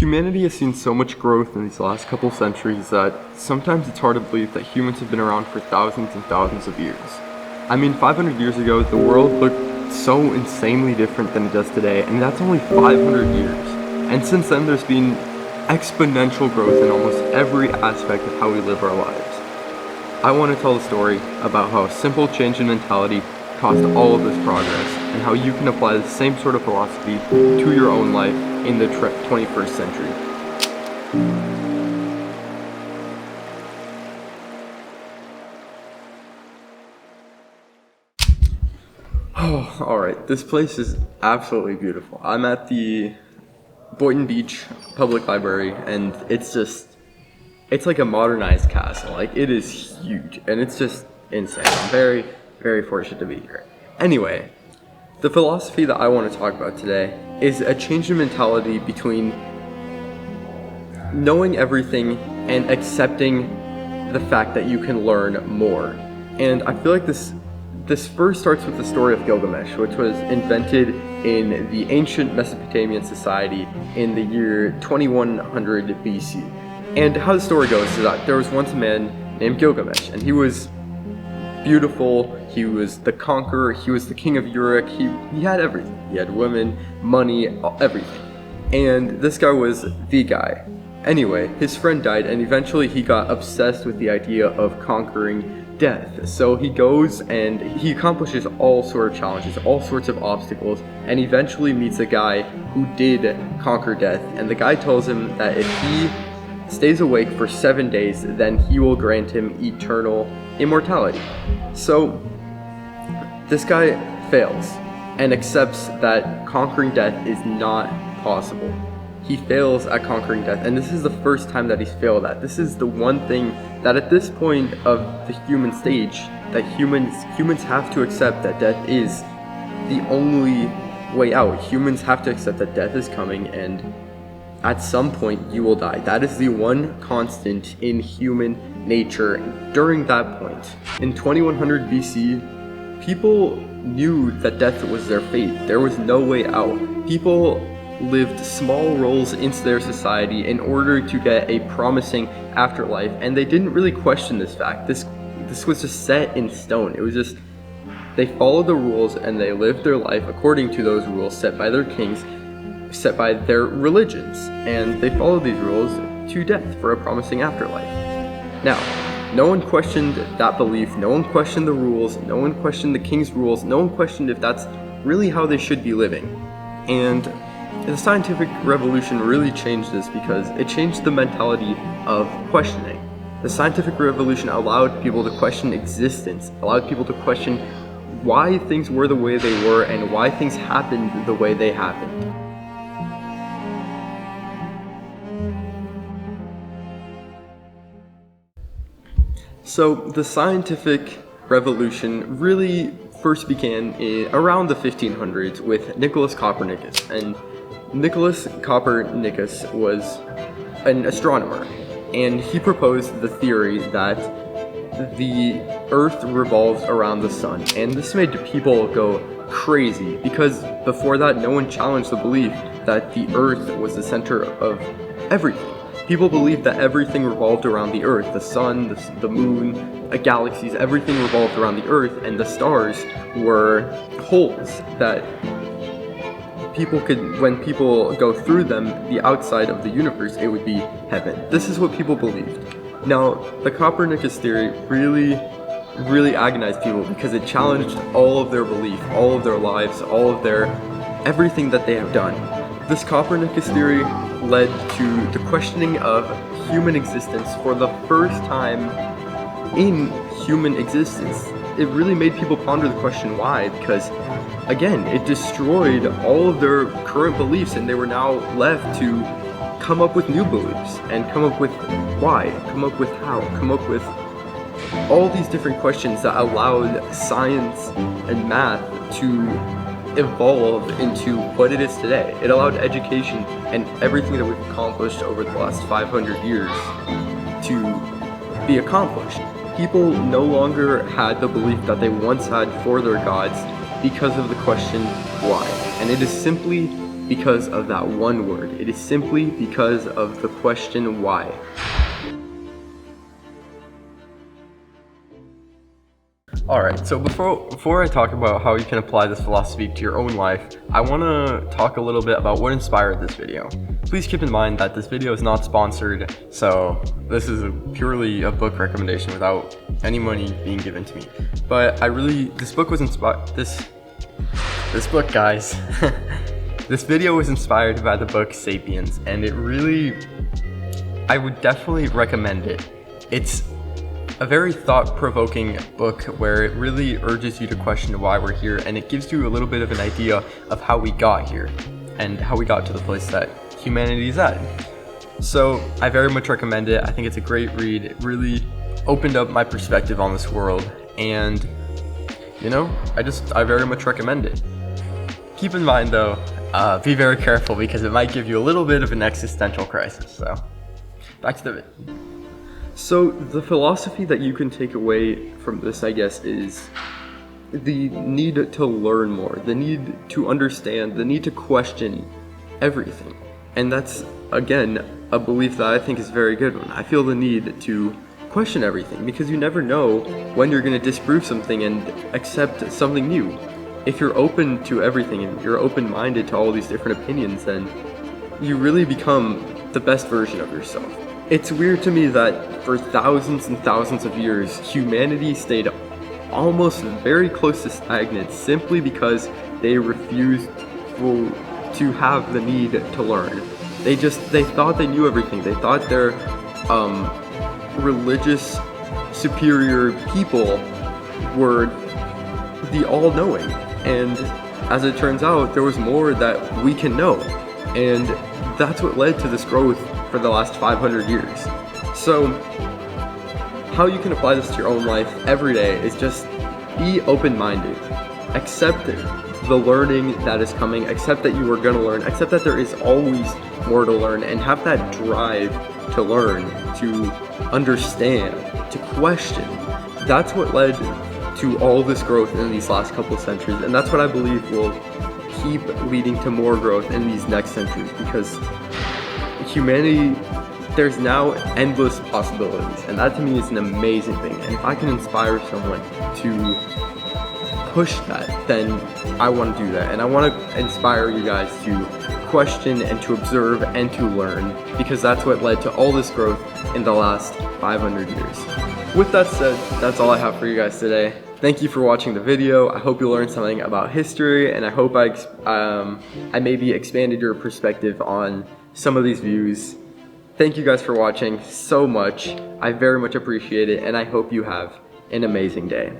Humanity has seen so much growth in these last couple centuries that sometimes it's hard to believe that humans have been around for thousands and thousands of years. I mean, 500 years ago, the world looked so insanely different than it does today, and that's only 500 years. And since then, there's been exponential growth in almost every aspect of how we live our lives. I want to tell the story about how a simple change in mentality caused all of this progress, and how you can apply the same sort of philosophy to your own life in the 21st century. Oh, alright, this place is absolutely beautiful. I'm at the Boynton Beach Public Library, and it's like a modernized castle. Like, it is huge, and it's just insane. I'm very, very fortunate to be here. Anyway, the philosophy that I want to talk about today is a change in mentality between knowing everything and accepting the fact that you can learn more. And I feel like this first starts with the Story of Gilgamesh, which was invented in the ancient Mesopotamian society in the year 2100 BC. And how the story goes is that there was once a man named Gilgamesh, and he was beautiful, he was the conqueror, he was the king of Uruk, he had everything. He had women, money, everything. And this guy was the guy. Anyway, his friend died, and eventually he got obsessed with the idea of conquering death. So he goes and he accomplishes all sorts of challenges, all sorts of obstacles, and eventually meets a guy who did conquer death. And the guy tells him that if he stays awake for 7 days, then he will grant him eternal immortality. So this guy fails and accepts that conquering death is not possible. He fails at conquering death, and this is the first time that he's failed at. This is the one thing that at this point of the human stage that humans have to accept, that death is the only way out. Humans have to accept that death is coming, and at some point you will die. That is the one constant in human nature during that point. In 2100 BC, people knew that death was their fate. There was no way out. People lived small roles into their society in order to get a promising afterlife, and they didn't really question this fact. This was just set in stone. It was just, they followed the rules and they lived their life according to those rules set by their kings, set by their religions, and they followed these rules to death for a promising afterlife. Now, no one questioned that belief, no one questioned the rules, no one questioned the king's rules, no one questioned if that's really how they should be living. And the scientific revolution really changed this because it changed the mentality of questioning. The scientific revolution allowed people to question existence, allowed people to question why things were the way they were and why things happened the way they happened. So the scientific revolution really first began around the 1500s with Nicholas Copernicus. And Nicholas Copernicus was an astronomer, and he proposed the theory that the Earth revolves around the sun. And this made people go crazy because before that, no one challenged the belief that the Earth was the center of everything. People believed that everything revolved around the Earth. The sun, the moon, galaxies, everything revolved around the Earth, and the stars were holes that people could, when people go through them, the outside of the universe, it would be heaven. This is what people believed. Now, the Copernicus theory really agonized people because it challenged all of their belief, all of their lives, all of their everything that they have done. This Copernicus theory led to the questioning of human existence for the first time in human existence. It really made people ponder the question why, because again, it destroyed all of their current beliefs, and they were now left to come up with new beliefs and come up with why, come up with how, come up with all these different questions that allowed science and math to evolve into what it is today. It allowed education and everything that we've accomplished over the last 500 years to be accomplished. People no longer had the belief that they once had for their gods because of the question why. And it is simply because of that one word. It is simply because of the question why. Alright, so before I talk about how you can apply this philosophy to your own life, I want to talk a little bit about what inspired this video. Please keep in mind that this video is not sponsored, so this is purely a book recommendation without any money being given to me. But this book was inspired, this book, guys, this video was inspired by the book Sapiens, and I would definitely recommend it. It's a very thought-provoking book where it really urges you to question why we're here, and it gives you a little bit of an idea of how we got here and how we got to the place that humanity is at. So I very much recommend it. I think it's a great read. It really opened up my perspective on this world, and I very much recommend it. Keep in mind though, be very careful because it might give you a little bit of an existential crisis. So back to the vid. So the philosophy that you can take away from this, I guess, is the need to learn more, the need to understand, the need to question everything. And that's, again, a belief that I think is a very good one. I feel the need to question everything because you never know when you're going to disprove something and accept something new. If you're open to everything and you're open-minded to all these different opinions, then you really become the best version of yourself. It's weird to me that for thousands and thousands of years, humanity stayed almost very close to stagnant simply because they refused to have the need to learn. They thought they knew everything. They thought their religious superior people were the all-knowing. And as it turns out, there was more that we can know. And that's what led to this growth for the last 500 years. So how you can apply this to your own life every day is just be open-minded. Accept the learning that is coming, accept that you are going to learn, accept that there is always more to learn, and have that drive to learn, to understand, to question. That's what led to all this growth in these last couple of centuries, and that's what I believe will keep leading to more growth in these next centuries, because humanity, there's now endless possibilities, and that to me is an amazing thing. And if I can inspire someone to push that, then I want to do that. And I want to inspire you guys to question and to observe and to learn, because that's what led to all this growth in the last 500 years. With that said, that's all I have for you guys today. Thank you for watching the video. I hope you learned something about history, and I hope I maybe expanded your perspective on some of these views. Thank you guys for watching so much. I very much appreciate it, and I hope you have an amazing day.